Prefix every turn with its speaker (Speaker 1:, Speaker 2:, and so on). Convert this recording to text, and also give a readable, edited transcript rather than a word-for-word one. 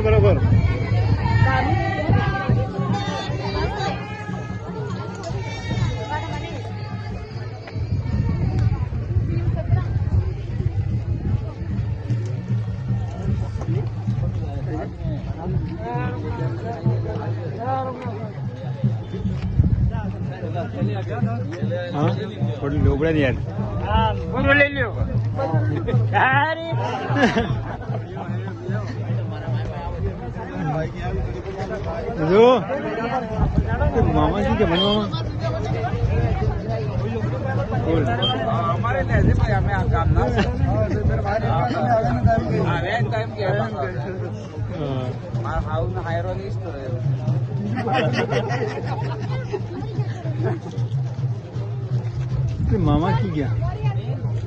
Speaker 1: बरोबर हाँ थोड़ी लोबड़ा नहीं यार बोलो ले लियो अरे जो मामा जी के मन मामा हमारे ऐसे भाई हमें काम ना टाइम क्या हाउस हायरो नहीं मामा की क्या